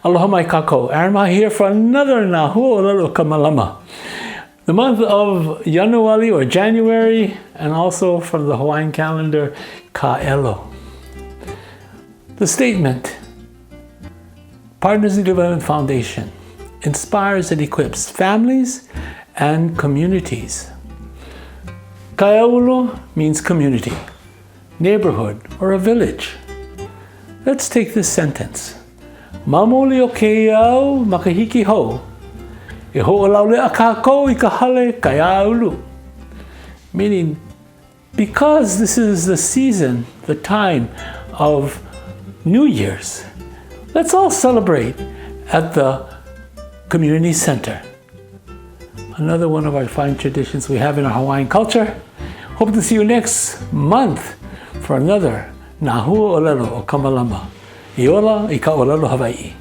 Aloha mai kākou. Aaron Mahi here for another Huaʻōlelo Malama. The month of January or January, and also from the Hawaiian calendar, Kaiāulu. The statement, Partners in Development Foundation, inspires and equips families and communities. Kaiāulu means community, neighborhood, or a village. Let's take this sentence. Mamuli o kēia makahiki ho. E olaule kākou I ka hale Kaiāulu. Meaning, because this is the season, the time of New Year's, let's all celebrate at the community center. Another one of our fine traditions we have in our Hawaiian culture. Hope to see you next month for another Huaʻōlelo o Malama. Iola I ka'olelo Hawaii.